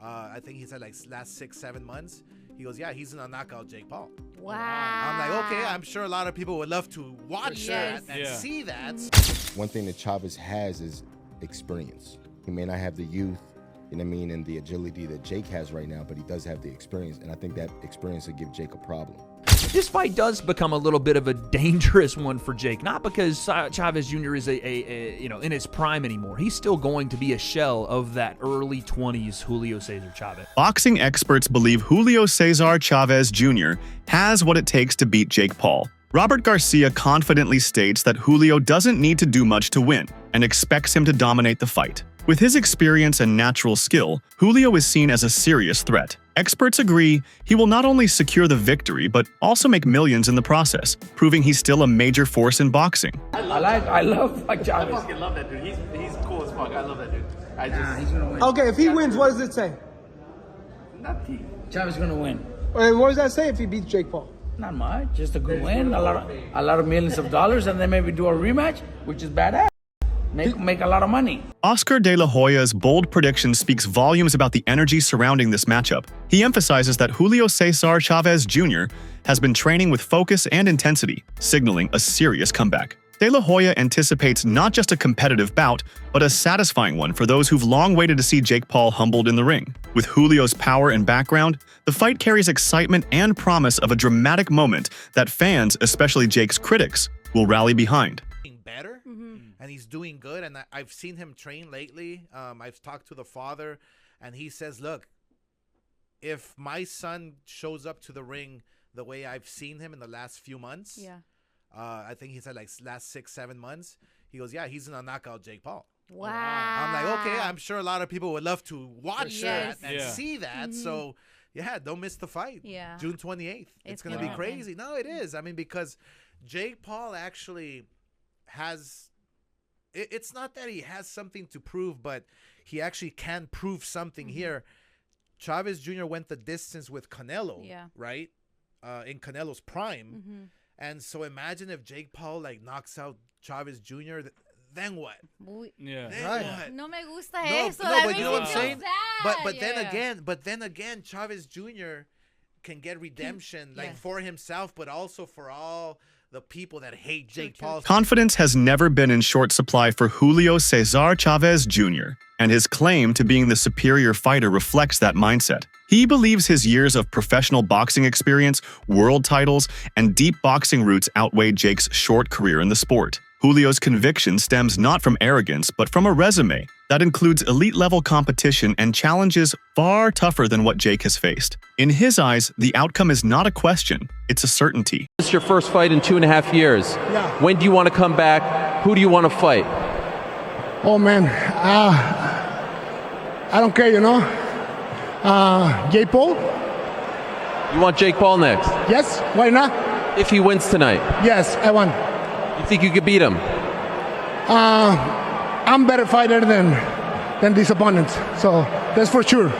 I think he said like last 6-7 months. He goes, yeah, he's gonna knock out Jake Paul. Wow. I'm like, okay, I'm sure a lot of people would love to watch that and see that. One thing that Chavez has is experience. He may not have the youth, you know what I mean, and the agility that Jake has right now, but he does have the experience, and I think that experience will give Jake a problem. This fight does become a little bit of a dangerous one for Jake, not because Chavez Jr. is in his prime anymore. He's still going to be a shell of that early 20s Julio Cesar Chavez. Boxing experts believe Julio Cesar Chavez Jr. has what it takes to beat Jake Paul. Robert Garcia confidently states that Julio doesn't need to do much to win and expects him to dominate the fight. With his experience and natural skill, Julio is seen as a serious threat. Experts agree he will not only secure the victory, but also make millions in the process, proving he's still a major force in boxing. I love Chavez. I love that dude. He's cool as fuck. I love that dude. He's gonna win. Okay, if he wins, what does it say? Nothing. Chavez is gonna win. What does that say if he beats Jake Paul? Not much. Just a good win. A lot of millions of dollars, and then maybe do a rematch, which is badass. Make a lot of money. Oscar De La Hoya's bold prediction speaks volumes about the energy surrounding this matchup. He emphasizes that Julio Cesar Chavez Jr. has been training with focus and intensity, signaling a serious comeback. De La Hoya anticipates not just a competitive bout, but a satisfying one for those who've long waited to see Jake Paul humbled in the ring. With Julio's power and background, the fight carries excitement and promise of a dramatic moment that fans, especially Jake's critics, will rally behind. Better, and he's doing good, and I've seen him train lately. I've talked to the father, and he says, look, if my son shows up to the ring the way I've seen him in the last few months, I think he said like last 6-7 months, he goes, yeah, he's gonna knock out Jake Paul. Wow. I'm like, okay, I'm sure a lot of people would love to watch that and see that. So yeah, don't miss the fight. June 28th. It's gonna be crazy. No, it is. I mean, because Jake Paul actually has, it's not that he has something to prove, but he actually can prove something here. Chavez Jr. went the distance with Canelo, right? In Canelo's prime. And so imagine if Jake Paul like knocks out Chavez Jr., then what? Then what? No me gusta eso. No, but you know what I'm saying? But then again, Chavez Jr. can get redemption for himself, but also for all the people that hate Jake Paul. Confidence has never been in short supply for Julio Cesar Chavez Jr., and his claim to being the superior fighter reflects that mindset. He believes his years of professional boxing experience, world titles, and deep boxing roots outweigh Jake's short career in the sport. Julio's conviction stems not from arrogance, but from a resume that includes elite-level competition and challenges far tougher than what Jake has faced. In his eyes, the outcome is not a question, it's a certainty. This is your first fight in 2.5 years. When do you want to come back? Who do you want to fight? Oh, man. I don't care, you know. Jake Paul? You want Jake Paul next? Yes, why not? If he wins tonight? Yes, I want. You think you could beat him? I'm a better fighter than these opponents, so that's for sure.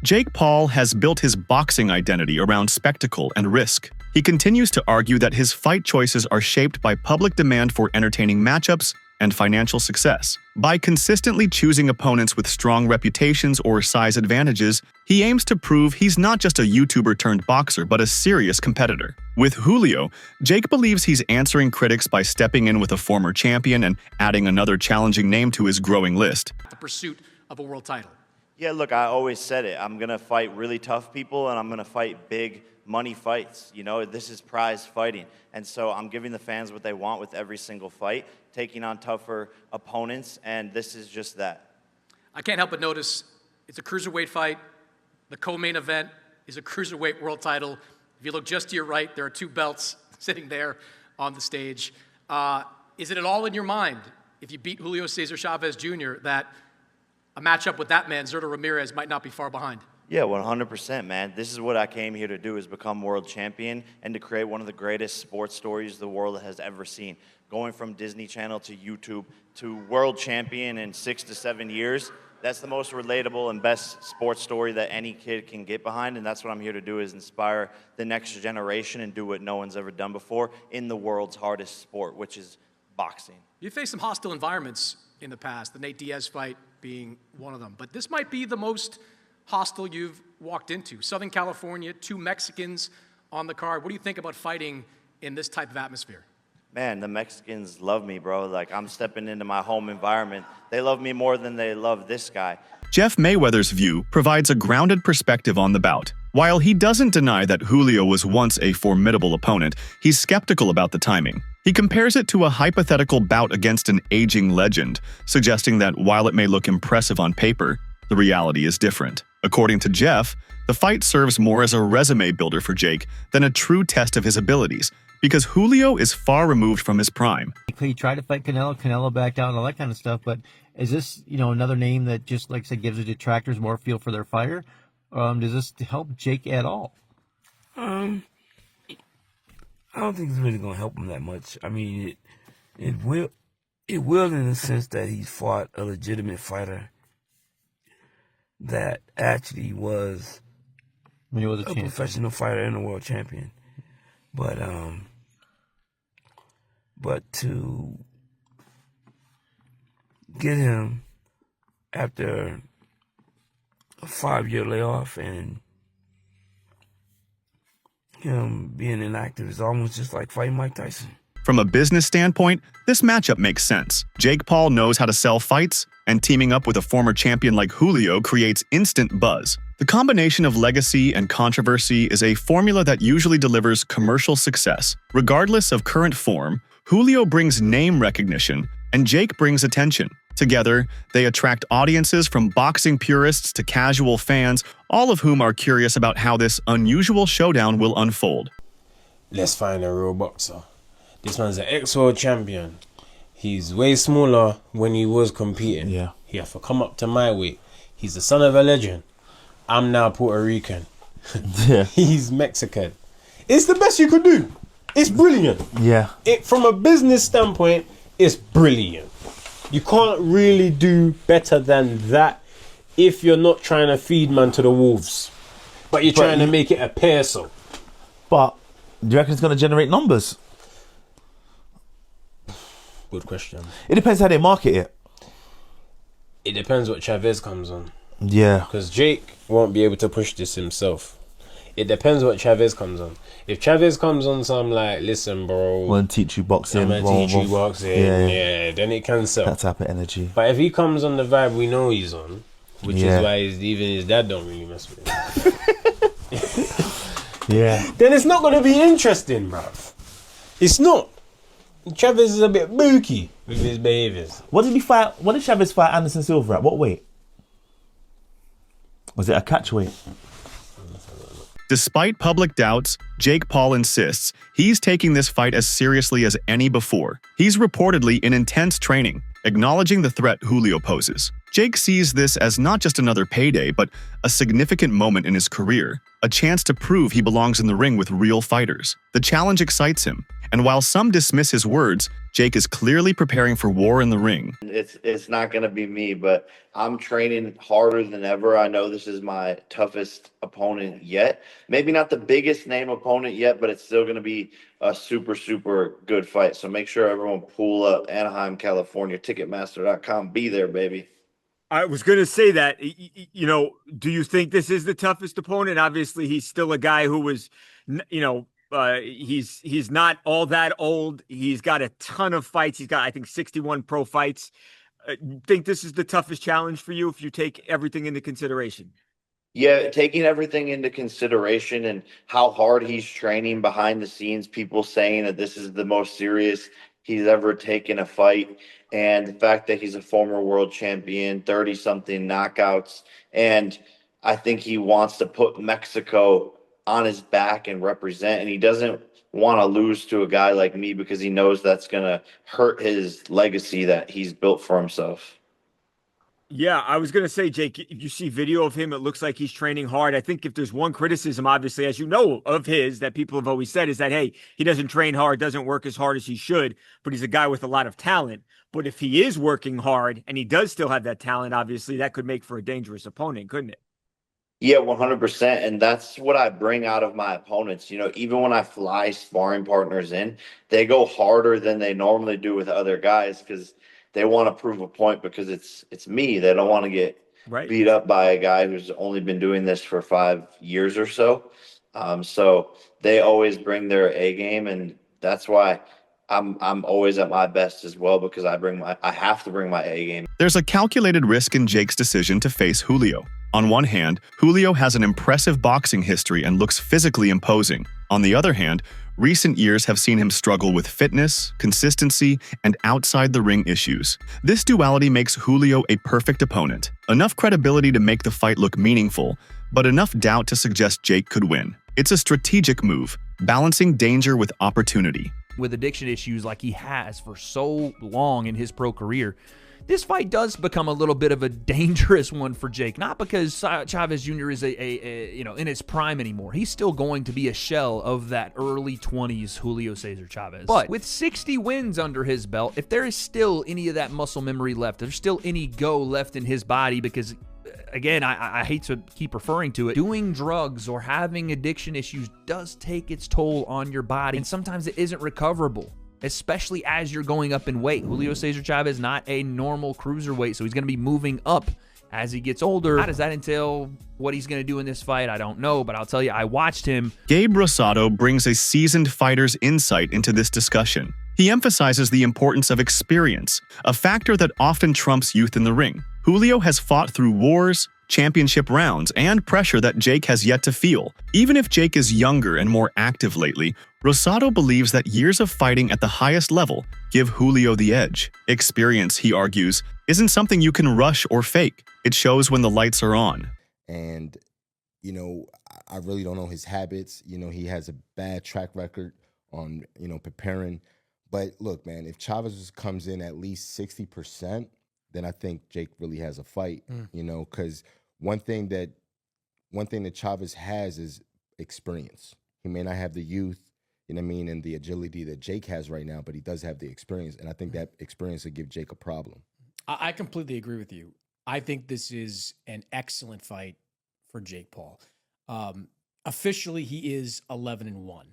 Jake Paul has built his boxing identity around spectacle and risk. He continues to argue that his fight choices are shaped by public demand for entertaining matchups and financial success. By consistently choosing opponents with strong reputations or size advantages, he aims to prove he's not just a YouTuber turned boxer, but a serious competitor. With Julio, Jake believes he's answering critics by stepping in with a former champion and adding another challenging name to his growing list. The pursuit of a world title. Yeah, look, I always said it. I'm going to fight really tough people, and I'm going to fight big money fights. You know, this is prize fighting. And so I'm giving the fans what they want with every single fight, taking on tougher opponents, and this is just that. I can't help but notice it's a cruiserweight fight. The co-main event is a cruiserweight world title. If you look just to your right, there are 2 belts sitting there on the stage. Is it at all in your mind, if you beat Julio Cesar Chavez Jr., that a matchup with that man, Zurdo Ramirez, might not be far behind? Yeah, 100%, man. This is what I came here to do, is become world champion and to create one of the greatest sports stories the world has ever seen. Going from Disney Channel to YouTube to world champion in 6 to 7 years, that's the most relatable and best sports story that any kid can get behind, and that's what I'm here to do, is inspire the next generation and do what no one's ever done before in the world's hardest sport, which is boxing. You faced some hostile environments in the past, the Nate Diaz fight being one of them, but this might be the most hostile you've walked into. Southern California, 2 Mexicans on the card. What do you think about fighting in this type of atmosphere? Man, the Mexicans love me, bro. Like, I'm stepping into my home environment. They love me more than they love this guy. Jeff Mayweather's view provides a grounded perspective on the bout. While he doesn't deny that Julio was once a formidable opponent, he's skeptical about the timing. He compares it to a hypothetical bout against an aging legend, suggesting that while it may look impressive on paper, the reality is different. According to Jeff, the fight serves more as a resume builder for Jake than a true test of his abilities, because Julio is far removed from his prime. He tried to fight Canelo backed out and all that kind of stuff, but is this, another name that just, like I said, gives the detractors more feel for their fighter? Does this help Jake at all? I don't think it's really going to help him that much. I mean, it will in the sense that he's fought a legitimate fighter that actually was a professional fighter and a world champion. But to get him after a 5-year layoff and him being inactive is almost just like fighting Mike Tyson. From a business standpoint, this matchup makes sense. Jake Paul knows how to sell fights, and teaming up with a former champion like Julio creates instant buzz. The combination of legacy and controversy is a formula that usually delivers commercial success. Regardless of current form, Julio brings name recognition, and Jake brings attention. Together, they attract audiences from boxing purists to casual fans, all of whom are curious about how this unusual showdown will unfold. Let's find a real boxer. This man's an ex-world champion. He's way smaller when he was competing. Yeah. He have to come up to my weight. He's the son of a legend. I'm now Puerto Rican. Yeah. He's Mexican. It's the best you could do. It's brilliant. Yeah. From a business standpoint, it's brilliant. You can't really do better than that if you're not trying to feed man to the wolves. But you're trying to make it appear so. But do you reckon it's going to generate numbers? Good question. It depends how they market it. It depends what Chavez comes on. Yeah. Because Jake won't be able to push this himself. It depends what Chavez comes on. If Chavez comes on some like, listen, bro, I'm going to teach you boxing. I'm going to teach you boxing. Yeah, then it can sell. That type of energy. But if he comes on the vibe we know he's on, which is why even his dad don't really mess with him. Yeah. Then it's not going to be interesting, bruv. It's not. Chavez is a bit booky with his behaviours. What did Chavez fight Anderson Silva at? What weight? Was it a catch weight? Despite public doubts, Jake Paul insists he's taking this fight as seriously as any before. He's reportedly in intense training, acknowledging the threat Julio poses. Jake sees this as not just another payday, but a significant moment in his career, a chance to prove he belongs in the ring with real fighters. The challenge excites him, and while some dismiss his words, Jake is clearly preparing for war in the ring. It's not going to be me, but I'm training harder than ever. I know this is my toughest opponent yet. Maybe not the biggest name opponent yet, but it's still going to be a super, super good fight. So make sure everyone pull up Anaheim, California, Ticketmaster.com. Be there, baby. I was going to say that, do you think this is the toughest opponent? Obviously, he's still a guy who was, he's not all that old. He's got a ton of fights. He's got, I think, 61 pro fights. Think this is the toughest challenge for you if you take everything into consideration? Yeah, taking everything into consideration and how hard he's training behind the scenes, people saying that this is the most serious he's ever taken a fight, and the fact that he's a former world champion, 30-something knockouts, and I think he wants to put Mexico on his back and represent, and he doesn't want to lose to a guy like me because he knows that's going to hurt his legacy that he's built for himself. Yeah, I was going to say, Jake, if you see video of him, it looks like he's training hard. I think if there's one criticism, obviously, as you know, of his that people have always said is that, hey, he doesn't train hard, doesn't work as hard as he should, but he's a guy with a lot of talent. But if he is working hard and he does still have that talent, obviously, that could make for a dangerous opponent, couldn't it? Yeah, 100%. And that's what I bring out of my opponents. Even when I fly sparring partners in, they go harder than they normally do with other guys because they want to prove a point because it's me. They don't want to get beat up by a guy who's only been doing this for 5 years or so. So they always bring their A game, and that's why I'm always at my best as well, because I have to bring my A game. There's a calculated risk in Jake's decision to face Julio. On one hand, Julio has an impressive boxing history and looks physically imposing. On the other hand, recent years have seen him struggle with fitness, consistency, and outside-the-ring issues. This duality makes Julio a perfect opponent. Enough credibility to make the fight look meaningful, but enough doubt to suggest Jake could win. It's a strategic move, balancing danger with opportunity. With addiction issues like he has for so long in his pro career, this fight does become a little bit of a dangerous one for Jake. Not because Chavez Jr. is in his prime anymore. He's still going to be a shell of that early 20s Julio Cesar Chavez. But with 60 wins under his belt, if there is still any of that muscle memory left, there's still any go left in his body, because again, I hate to keep referring to it, doing drugs or having addiction issues does take its toll on your body, and sometimes it isn't recoverable, especially as you're going up in weight. Julio Cesar Chavez, not a normal cruiserweight, so he's going to be moving up as he gets older. How does that entail what he's going to do in this fight? I don't know, but I'll tell you, I watched him. Gabe Rosado brings a seasoned fighter's insight into this discussion. He emphasizes the importance of experience, a factor that often trumps youth in the ring. Julio has fought through wars, championship rounds, and pressure that Jake has yet to feel. Even if Jake is younger and more active lately, Rosado believes that years of fighting at the highest level give Julio the edge. Experience, he argues, isn't something you can rush or fake. It shows when the lights are on. And, I really don't know his habits. He has a bad track record on, preparing. But look, man, if Chavez comes in at least 60%, then I think Jake really has a fight, because one thing that Chavez has is experience. He may not have the youth, and the agility that Jake has right now, but he does have the experience, and I think that experience would give Jake a problem. I completely agree with you. I think this is an excellent fight for Jake Paul. Officially, he is 11-1,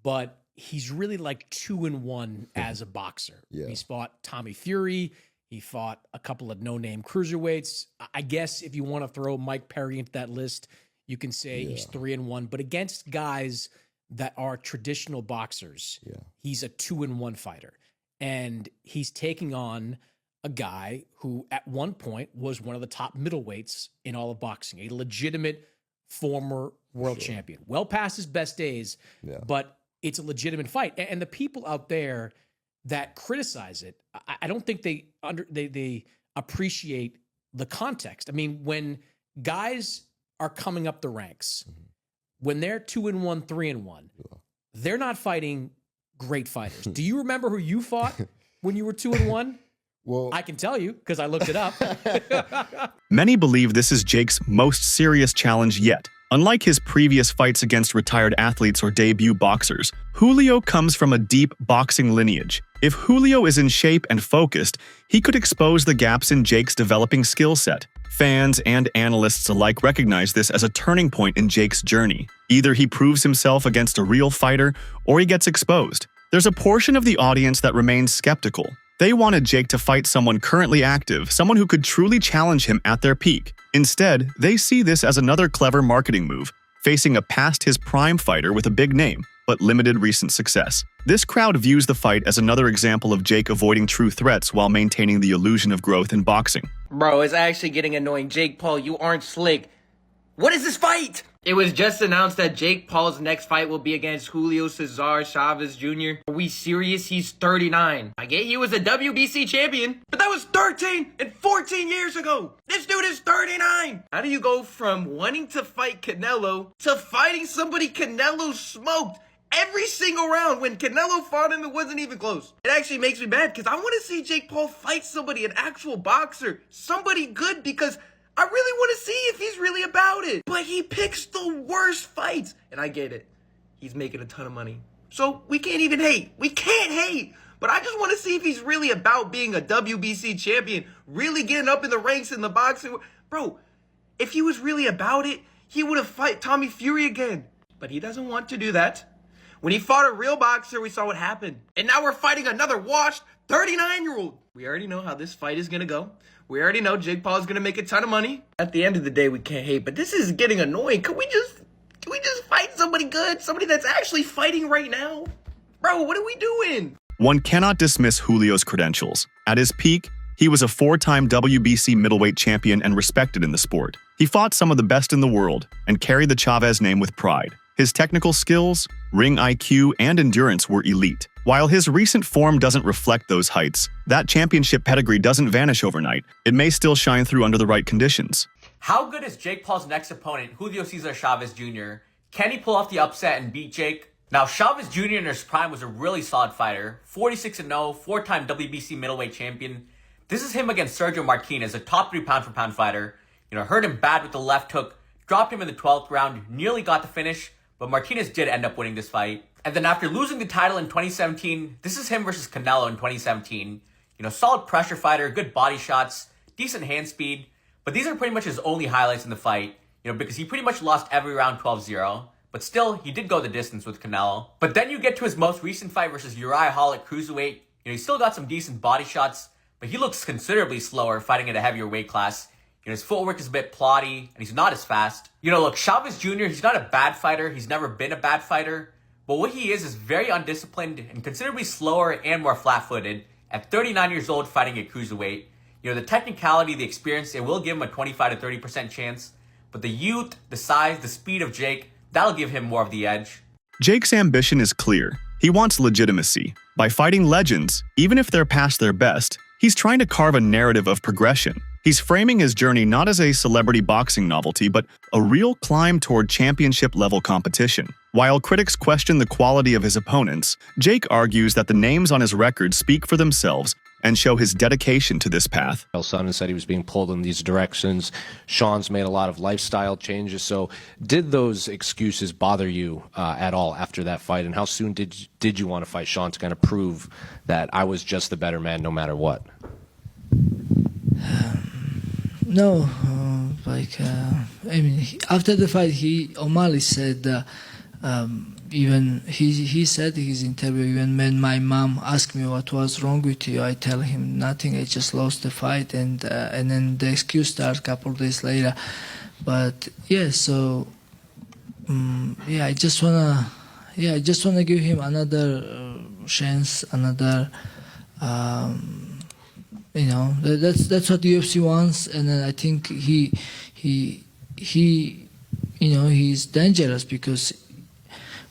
but he's really like 2-1 as a boxer. Yeah. He's fought Tommy Fury. He fought a couple of no-name cruiserweights. I guess if you want to throw Mike Perry into that list, you can say he's 3-1. But against guys that are traditional boxers, he's a 2-1 fighter. And he's taking on a guy who at one point was one of the top middleweights in all of boxing, a legitimate former world champion. Well past his best days, but it's a legitimate fight. And the people out there that criticize it, I don't think they appreciate the context. I mean, when guys are coming up the ranks, when they're 2-1, 3-1, they're not fighting great fighters. Do you remember who you fought when you were 2-1? Well, I can tell you because I looked it up. Many believe this is Jake's most serious challenge yet. Unlike his previous fights against retired athletes or debut boxers, Julio comes from a deep boxing lineage. If Julio is in shape and focused, he could expose the gaps in Jake's developing skill set. Fans and analysts alike recognize this as a turning point in Jake's journey. Either he proves himself against a real fighter, or he gets exposed. There's a portion of the audience that remains skeptical. They wanted Jake to fight someone currently active, someone who could truly challenge him at their peak. Instead, they see this as another clever marketing move, facing a past-his-prime fighter with a big name, but limited recent success. This crowd views the fight as another example of Jake avoiding true threats while maintaining the illusion of growth in boxing. Bro, it's actually getting annoying. Jake Paul, you aren't slick. What is this fight? It was just announced that Jake Paul's next fight will be against Julio Cesar Chavez Jr. Are we serious? He's 39. I get he was a WBC champion, but that was 13 and 14 years ago. This dude is 39. How do you go from wanting to fight Canelo to fighting somebody Canelo smoked every single round when Canelo fought him? It wasn't even close. It actually makes me mad because I want to see Jake Paul fight somebody, an actual boxer, somebody good, because I really want to see if he's really about it. But he picks the worst fights. And I get it. He's making a ton of money. So we can't even hate. We can't hate. But I just want to see if he's really about being a WBC champion, really getting up in the ranks in the boxing. Bro, if he was really about it, he would have fought Tommy Fury again. But he doesn't want to do that. When he fought a real boxer, we saw what happened. And now we're fighting another washed 39-year-old. We already know how this fight is going to go. We already know Jake Paul is going to make a ton of money. At the end of the day, we can't hate, but this is getting annoying. Can we just fight somebody good? Somebody that's actually fighting right now? Bro, what are we doing? One cannot dismiss Julio's credentials. At his peak, he was a 4-time WBC middleweight champion and respected in the sport. He fought some of the best in the world and carried the Chavez name with pride. His technical skills, ring IQ, and endurance were elite. While his recent form doesn't reflect those heights, that championship pedigree doesn't vanish overnight. It may still shine through under the right conditions. How good is Jake Paul's next opponent, Julio Cesar Chavez Jr.? Can he pull off the upset and beat Jake? Now, Chavez Jr. in his prime was a really solid fighter. 46-0, 4-time WBC middleweight champion. This is him against Sergio Martinez, a top 3 pound-for-pound fighter. Hurt him bad with the left hook, dropped him in the 12th round, nearly got the finish, but Martinez did end up winning this fight. And then after losing the title in 2017, this is him versus Canelo in 2017. Solid pressure fighter, good body shots, decent hand speed. But these are pretty much his only highlights in the fight, because he pretty much lost every round 12-0. But still, he did go the distance with Canelo. But then you get to his most recent fight versus Uriah Hall at cruiserweight. He still got some decent body shots, but he looks considerably slower fighting at a heavier weight class. His footwork is a bit plotty, and he's not as fast. Look, Chavez Jr., he's not a bad fighter. He's never been a bad fighter. But what he is very undisciplined and considerably slower and more flat-footed at 39 years old fighting at cruiserweight. The technicality, the experience, it will give him a 25 to 30% chance. But the youth, the size, the speed of Jake, that'll give him more of the edge. Jake's ambition is clear. He wants legitimacy. By fighting legends, even if they're past their best, he's trying to carve a narrative of progression. He's framing his journey not as a celebrity boxing novelty, but a real climb toward championship-level competition. While critics question the quality of his opponents, Jake argues that the names on his record speak for themselves and show his dedication to this path. Sonnen said he was being pulled in these directions. Sean's made a lot of lifestyle changes. So did those excuses bother you at all after that fight? And how soon did you want to fight Sean to kind of prove that I was just the better man no matter what? No, after the fight, O'Malley said, even he said in his interview, even when my mom asked me what was wrong with you, I tell him nothing, I just lost the fight, and then the excuse started a couple of days later. But yeah, so I just wanna give him another chance, another. That's what the UFC wants, and then I think he's dangerous because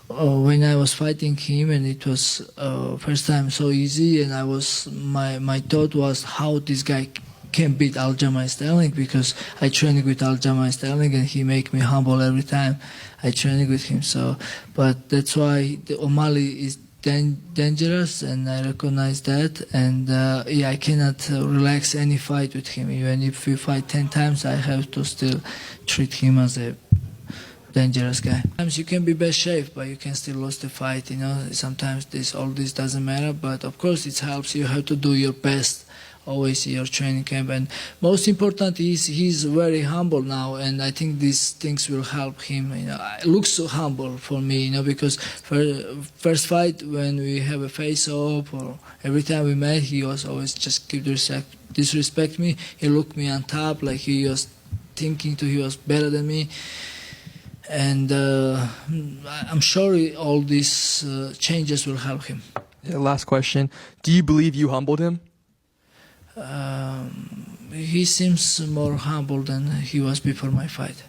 when I was fighting him, and it was first time so easy, and my thought was how this guy can beat Aljamain Sterling, because I training with Aljamain Sterling and he make me humble every time I training with him. So, but that's why the O'Malley is dangerous, and I recognize that, and I cannot relax any fight with him. Even if we fight 10 times, I have to still treat him as a dangerous guy. Sometimes you can be best shape, but you can still lose the fight. Sometimes all this doesn't matter, but of course it helps. You have to do your best always in your training camp, and most important is he's very humble now, and I think these things will help him. It looks so humble for me, because first fight when we have a face-off, or every time we met, he was always just disrespect me. He looked me on top, like he was thinking he was better than me. And I'm sure all these changes will help him. Yeah, last question. Do you believe you humbled him? He seems more humble than he was before my fight.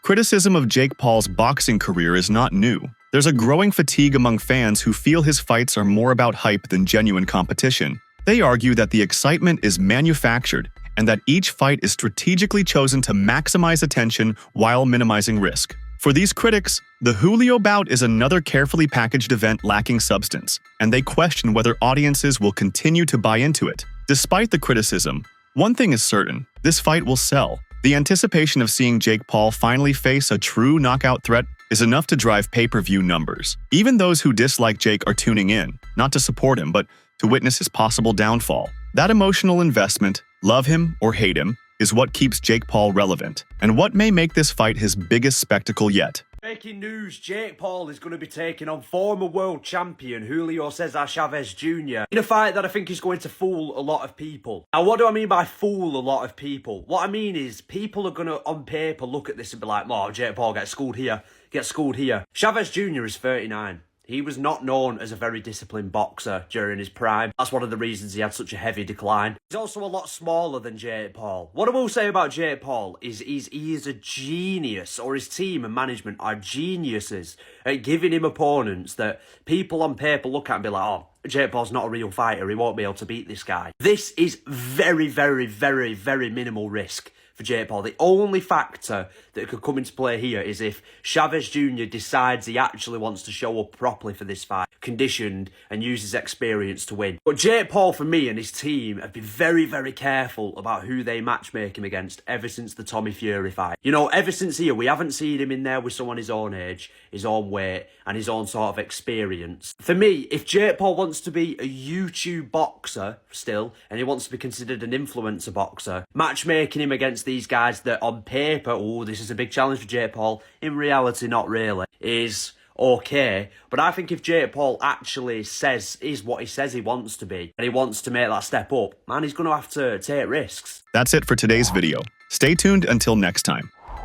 Criticism of Jake Paul's boxing career is not new. There's a growing fatigue among fans who feel his fights are more about hype than genuine competition. They argue that the excitement is manufactured and that each fight is strategically chosen to maximize attention while minimizing risk. For these critics, the Julio bout is another carefully packaged event lacking substance, and they question whether audiences will continue to buy into it. Despite the criticism, one thing is certain: this fight will sell. The anticipation of seeing Jake Paul finally face a true knockout threat is enough to drive pay-per-view numbers. Even those who dislike Jake are tuning in, not to support him, but to witness his possible downfall. That emotional investment, love him or hate him, is what keeps Jake Paul relevant, and what may make this fight his biggest spectacle yet. Breaking news, Jake Paul is going to be taking on former world champion Julio Cesar Chavez Jr. in a fight that I think is going to fool a lot of people. Now, what do I mean by fool a lot of people? What I mean is people are going to, on paper, look at this and be like, oh, Jake Paul gets schooled here, gets schooled here. Chavez Jr. is 39. He was not known as a very disciplined boxer during his prime. That's one of the reasons he had such a heavy decline. He's also a lot smaller than Jake Paul. What I will say about Jake Paul is he is a genius, or his team and management are geniuses at giving him opponents that people on paper look at and be like, oh, Jake Paul's not a real fighter. He won't be able to beat this guy. This is very, very, very, very minimal risk for Jake Paul. The only factor that could come into play here is if Chavez Jr. decides he actually wants to show up properly for this fight, conditioned, and use his experience to win. But Jake Paul, for me, and his team have been very, very careful about who they matchmake him against ever since the Tommy Fury fight. You know, ever since here, we haven't seen him in there with someone his own age, his own weight, and his own sort of experience. For me, if Jake Paul wants to be a YouTube boxer still, and he wants to be considered an influencer boxer, matchmaking him against these guys that on paper, oh, this is a big challenge for Jake Paul, in reality, not really, is okay. But I think if Jake Paul actually is what he says he wants to be, and he wants to make that step up, man, he's going to have to take risks. That's it for today's video. Stay tuned until next time.